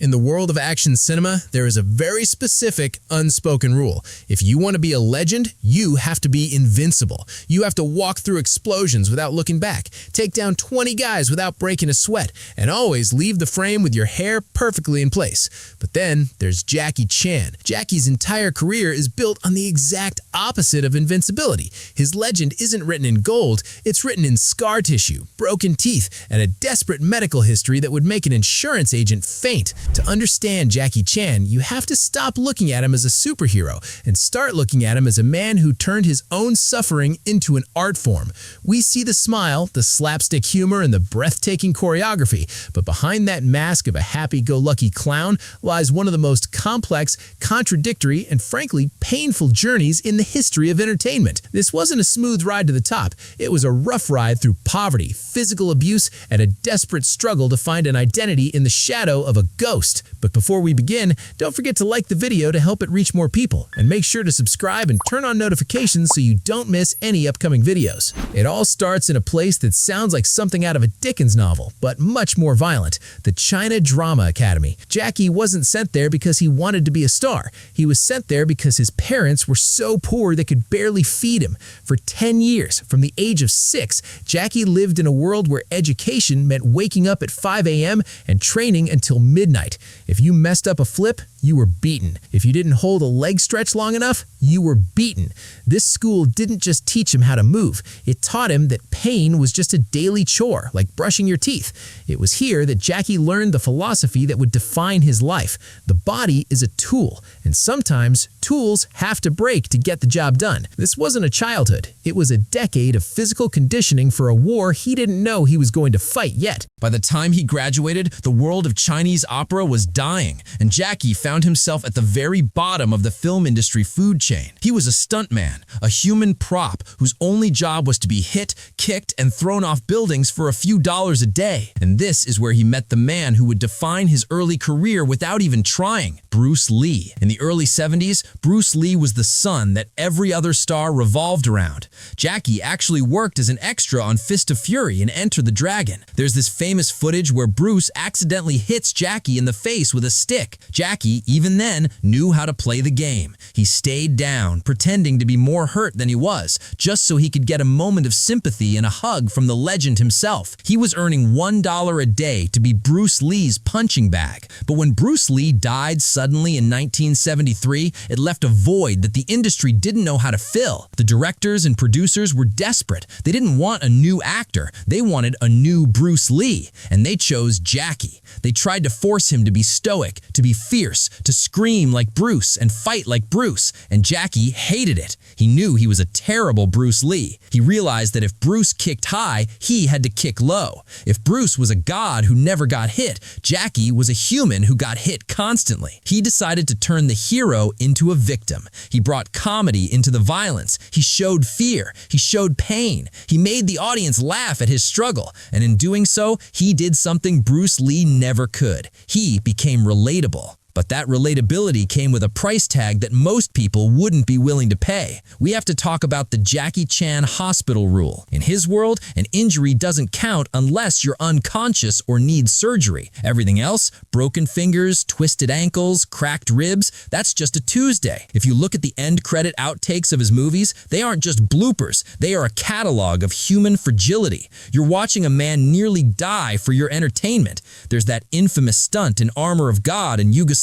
In the world of action cinema, there is a very specific unspoken rule. If you want to be a legend, you have to be invincible. You have to walk through explosions without looking back, take down 20 guys without breaking a sweat, and always leave the frame with your hair perfectly in place. But then there's Jackie Chan. Jackie's entire career is built on the exact opposite of invincibility. His legend isn't written in gold, it's written in scar tissue, broken teeth, and a desperate medical history that would make an insurance agent faint. To understand Jackie Chan, you have to stop looking at him as a superhero and start looking at him as a man who turned his own suffering into an art form. We see the smile, the slapstick humor, and the breathtaking choreography, but behind that mask of a happy-go-lucky clown lies one of the most complex, contradictory, and frankly painful journeys in the history of entertainment. This wasn't a smooth ride to the top. It was a rough ride through poverty, physical abuse, and a desperate struggle to find an identity in the shadow of a ghost. But before we begin, don't forget to like the video to help it reach more people, and make sure to subscribe and turn on notifications so you don't miss any upcoming videos. It all starts in a place that sounds like something out of a Dickens novel, but much more violent: the China Drama Academy. Jackie wasn't sent there because he wanted to be a star. He was sent there because his parents were so poor they could barely feed him. For 10 years, from the age of 6, Jackie lived in a world where education meant waking up at 5 a.m. and training until midnight. If you messed up a flip, you were beaten. If you didn't hold a leg stretch long enough, you were beaten. This school didn't just teach him how to move. It taught him that pain was just a daily chore, like brushing your teeth. It was here that Jackie learned the philosophy that would define his life. The body is a tool, and sometimes tools have to break to get the job done. This wasn't a childhood. It was a decade of physical conditioning for a war he didn't know he was going to fight yet. By the time he graduated, the world of Chinese opera was dying, and Jackie found himself at the very bottom of the film industry food chain. He was a stuntman, a human prop whose only job was to be hit, kicked, and thrown off buildings for a few dollars a day. And this is where he met the man who would define his early career without even trying: Bruce Lee. In the early 70s, Bruce Lee was the sun that every other star revolved around. Jackie actually worked as an extra on Fist of Fury and Enter the Dragon. There's this famous footage where Bruce accidentally hits Jackie in the face with a stick. Jackie, even then, knew how to play the game. He stayed down, pretending to be more hurt than he was, just so he could get a moment of sympathy and a hug from the legend himself. He was earning $1 a day to be Bruce Lee's punching bag. But when Bruce Lee died suddenly in 1973, it left a void that the industry didn't know how to fill. The directors and producers were desperate. They didn't want a new actor. They wanted a new Bruce Lee, and they chose Jackie. They tried to force him to be stoic, to be fierce, to scream like Bruce and fight like Bruce, and Jackie hated it. He knew he was a terrible Bruce Lee. He realized that if Bruce kicked high, he had to kick low. If Bruce was a god who never got hit, Jackie was a human who got hit constantly. He decided to turn the hero into a victim. He brought comedy into the violence. He showed fear. He showed pain. He made the audience laugh at his struggle, and in doing so, he did something Bruce Lee never could. He became relatable. But that relatability came with a price tag that most people wouldn't be willing to pay. We have to talk about the Jackie Chan hospital rule. In his world, an injury doesn't count unless you're unconscious or need surgery. Everything else, broken fingers, twisted ankles, cracked ribs, that's just a Tuesday. If you look at the end credit outtakes of his movies, they aren't just bloopers. They are a catalog of human fragility. You're watching a man nearly die for your entertainment. There's that infamous stunt in Armor of God in Yugoslavia.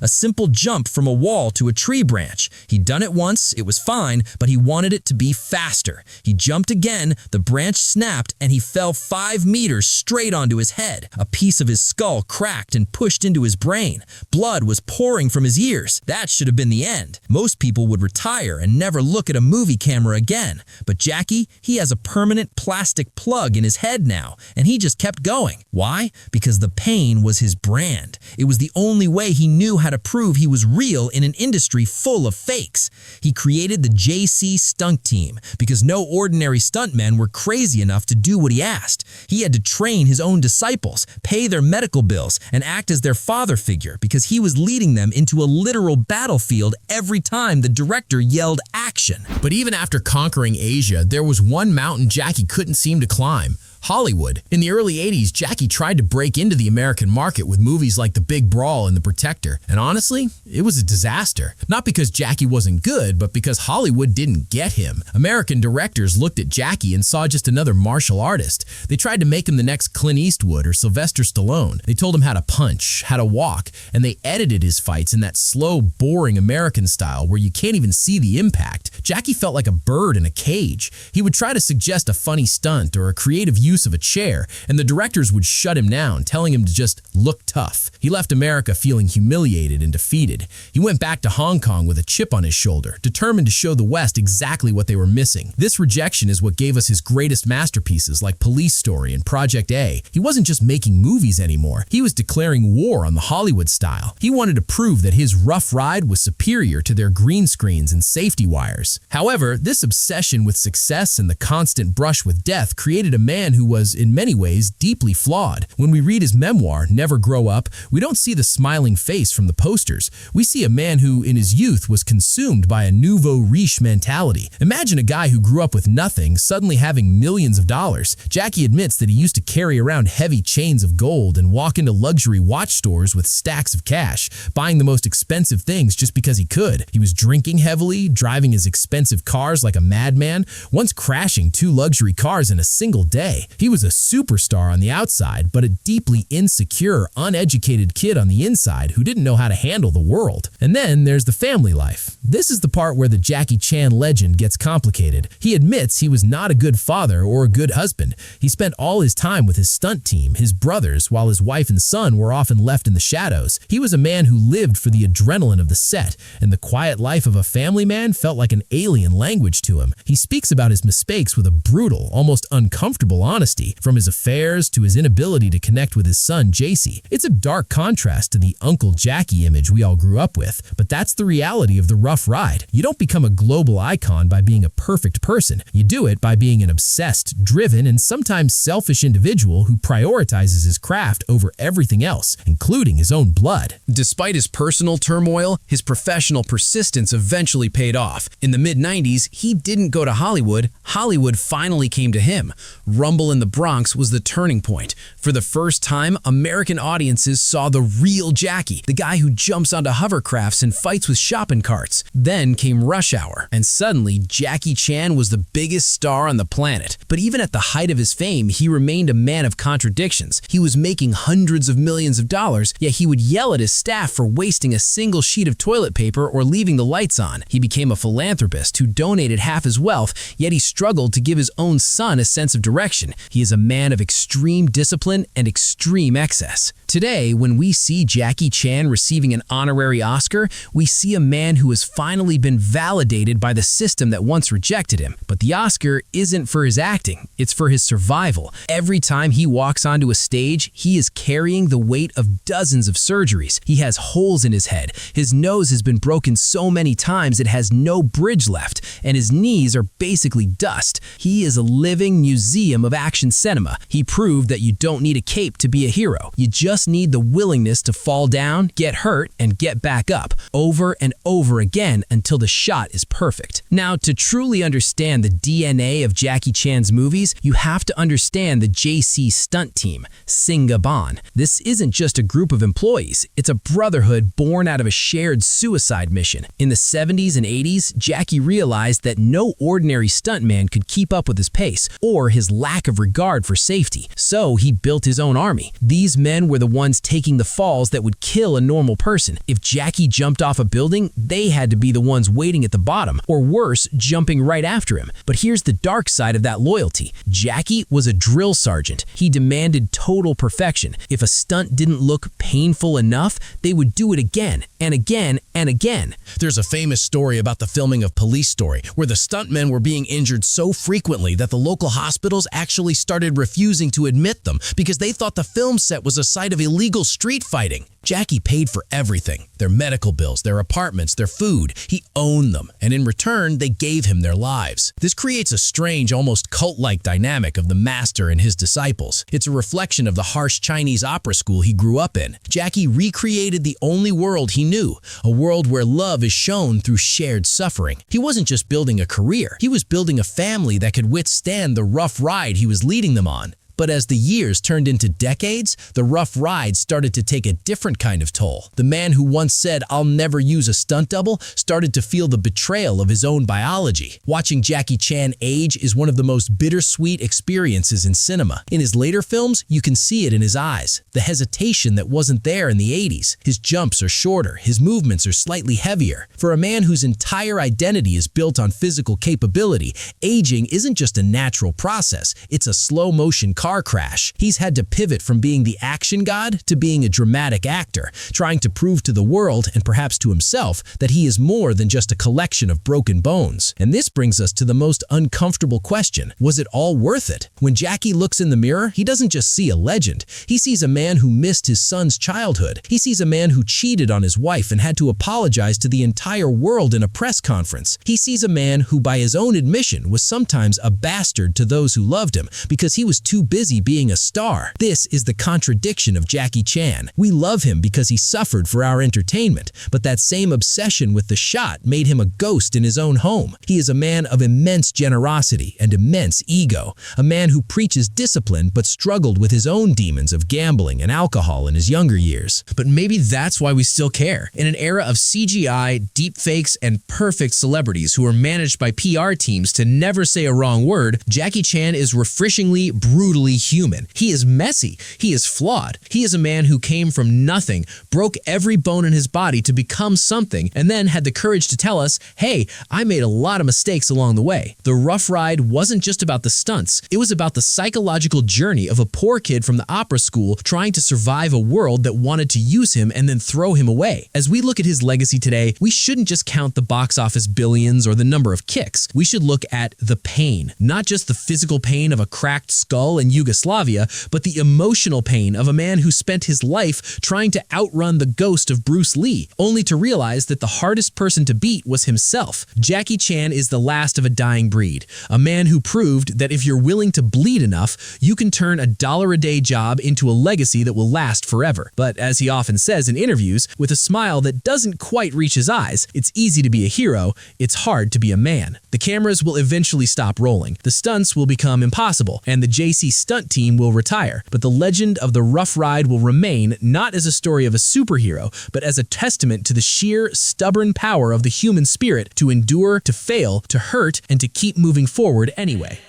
A simple jump from a wall to a tree branch. He'd done it once, it was fine, but he wanted it to be faster. He jumped again, the branch snapped, and he fell 5 meters straight onto his head. A piece of his skull cracked and pushed into his brain. Blood was pouring from his ears. That should have been the end. Most people would retire and never look at a movie camera again. But Jackie, he has a permanent plastic plug in his head now, and he just kept going. Why? Because the pain was his brand. It was the only way he knew how to prove he was real in an industry full of fakes. He created the JC Stunt team because no ordinary stuntmen were crazy enough to do what he asked. He had to train his own disciples, pay their medical bills, and act as their father figure because he was leading them into a literal battlefield every time the director yelled action. But even after conquering Asia, there was one mountain Jackie couldn't seem to climb: Hollywood. In the early 80s, Jackie tried to break into the American market with movies like The Big Brawl and The Protector. And honestly, it was a disaster. Not because Jackie wasn't good, but because Hollywood didn't get him. American directors looked at Jackie and saw just another martial artist. They tried to make him the next Clint Eastwood or Sylvester Stallone. They told him how to punch, how to walk, and they edited his fights in that slow, boring American style where you can't even see the impact. Jackie felt like a bird in a cage. He would try to suggest a funny stunt or a creative use of a chair, and the directors would shut him down, telling him to just look tough. He left America feeling humiliated and defeated. He went back to Hong Kong with a chip on his shoulder, determined to show the West exactly what they were missing. This rejection is what gave us his greatest masterpieces like Police Story and Project A. He wasn't just making movies anymore. He was declaring war on the Hollywood style. He wanted to prove that his rough ride was superior to their green screens and safety wires. However, this obsession with success and the constant brush with death created a man who was, in many ways, deeply flawed. When we read his memoir, Never Grow Up, we don't see the smiling face from the posters. We see a man who, in his youth, was consumed by a nouveau riche mentality. Imagine a guy who grew up with nothing suddenly having millions of dollars. Jackie admits that he used to carry around heavy chains of gold and walk into luxury watch stores with stacks of cash, buying the most expensive things just because he could. He was drinking heavily, driving his expensive cars like a madman, once crashing 2 luxury cars in a single day. He was a superstar on the outside, but a deeply insecure, uneducated kid on the inside who didn't know how to handle the world. And then there's the family life. This is the part where the Jackie Chan legend gets complicated. He admits he was not a good father or a good husband. He spent all his time with his stunt team, his brothers, while his wife and son were often left in the shadows. He was a man who lived for the adrenaline of the set, and the quiet life of a family man felt like an alien language to him. He speaks about his mistakes with a brutal, almost uncomfortable honesty, from his affairs to his inability to connect with his son, JC. It's a dark contrast to the Uncle Jackie image we all grew up with, but that's the reality of the rough ride. You don't become a global icon by being a perfect person. You do it by being an obsessed, driven, and sometimes selfish individual who prioritizes his craft over everything else, including his own blood. Despite his personal turmoil, his professional persistence eventually paid off. In the mid-90s, he didn't go to Hollywood. Hollywood finally came to him. Rumble in the Bronx was the turning point. For the first time, American audiences saw the real Jackie, the guy who jumps onto hovercrafts and fights with shopping carts. Then came Rush Hour, and suddenly Jackie Chan was the biggest star on the planet. But even at the height of his fame, he remained a man of contradictions. He was making hundreds of millions of dollars, yet he would yell at his staff for wasting a single sheet of toilet paper or leaving the lights on. He became a philanthropist who donated half his wealth, yet he struggled to give his own son a sense of direction. He is a man of extreme discipline and extreme excess. Today, when we see Jackie Chan receiving an honorary Oscar, we see a man who has finally been validated by the system that once rejected him. But the Oscar isn't for his acting, it's for his survival. Every time he walks onto a stage, he is carrying the weight of dozens of surgeries. He has holes in his head. His nose has been broken so many times it has no bridge left, and his knees are basically dust. He is a living museum of action cinema. He proved that you don't need a cape to be a hero. You just need the willingness to fall down, get hurt, and get back up over and over again until the shot is perfect. Now, to truly understand the DNA of Jackie Chan's movies, you have to understand the JC Stunt team, Singaban. This isn't just a group of employees, it's a brotherhood born out of a shared suicide mission. In the 70s and 80s, Jackie realized that no ordinary stuntman could keep up with his pace or his lack of regard for safety. So he built his own army. These men were the ones taking the falls that would kill a normal person. If Jackie jumped off a building, they had to be the ones waiting at the bottom, or worse, jumping right after him. But here's the dark side of that loyalty. Jackie was a drill sergeant. He demanded total perfection. If a stunt didn't look painful enough, they would do it again and again and again. There's a famous story about the filming of Police Story, where the stuntmen were being injured so frequently that the local hospitals actually started refusing to admit them because they thought the film set was a site of illegal street fighting. Jackie paid for everything, their medical bills, their apartments, their food. He owned them, and in return, they gave him their lives. This creates a strange, almost cult-like dynamic of the master and his disciples. It's a reflection of the harsh Chinese opera school he grew up in. Jackie recreated the only world he knew, a world where love is shown through shared suffering. He wasn't just building a career, he was building a family that could withstand the rough ride he was leading them on. But as the years turned into decades, the rough ride started to take a different kind of toll. The man who once said, "I'll never use a stunt double," started to feel the betrayal of his own biology. Watching Jackie Chan age is one of the most bittersweet experiences in cinema. In his later films, you can see it in his eyes, the hesitation that wasn't there in the 80s. His jumps are shorter, his movements are slightly heavier. For a man whose entire identity is built on physical capability, aging isn't just a natural process, it's a slow-motion car crash. He's had to pivot from being the action god to being a dramatic actor, trying to prove to the world, and perhaps to himself, that he is more than just a collection of broken bones. And this brings us to the most uncomfortable question: was it all worth it? When Jackie looks in the mirror, he doesn't just see a legend. He sees a man who missed his son's childhood. He sees a man who cheated on his wife and had to apologize to the entire world in a press conference. He sees a man who, by his own admission, was sometimes a bastard to those who loved him because he was too busy being a star. This is the contradiction of Jackie Chan. We love him because he suffered for our entertainment, but that same obsession with the shot made him a ghost in his own home. He is a man of immense generosity and immense ego, a man who preaches discipline but struggled with his own demons of gambling and alcohol in his younger years. But maybe that's why we still care. In an era of CGI, deepfakes, and perfect celebrities who are managed by PR teams to never say a wrong word, Jackie Chan is refreshingly, brutally human. He is messy. He is flawed. He is a man who came from nothing, broke every bone in his body to become something, and then had the courage to tell us, "Hey, I made a lot of mistakes along the way." The rough ride wasn't just about the stunts. It was about the psychological journey of a poor kid from the opera school trying to survive a world that wanted to use him and then throw him away. As we look at his legacy today, we shouldn't just count the box office billions or the number of kicks. We should look at the pain, not just the physical pain of a cracked skull in Yugoslavia, but the emotional pain of a man who spent his life trying to outrun the ghost of Bruce Lee, only to realize that the hardest person to beat was himself. Jackie Chan is the last of a dying breed, a man who proved that if you're willing to bleed enough, you can turn a $1-a-day job into a legacy that will last forever. But as he often says in interviews, with a smile that doesn't quite reach his eyes, it's easy to be a hero, it's hard to be a man. The cameras will eventually stop rolling, the stunts will become impossible, and the JC stunt team will retire. But the legend of the rough ride will remain, not as a story of a superhero, but as a testament to the sheer, stubborn power of the human spirit to endure, to fail, to hurt, and to keep moving forward anyway.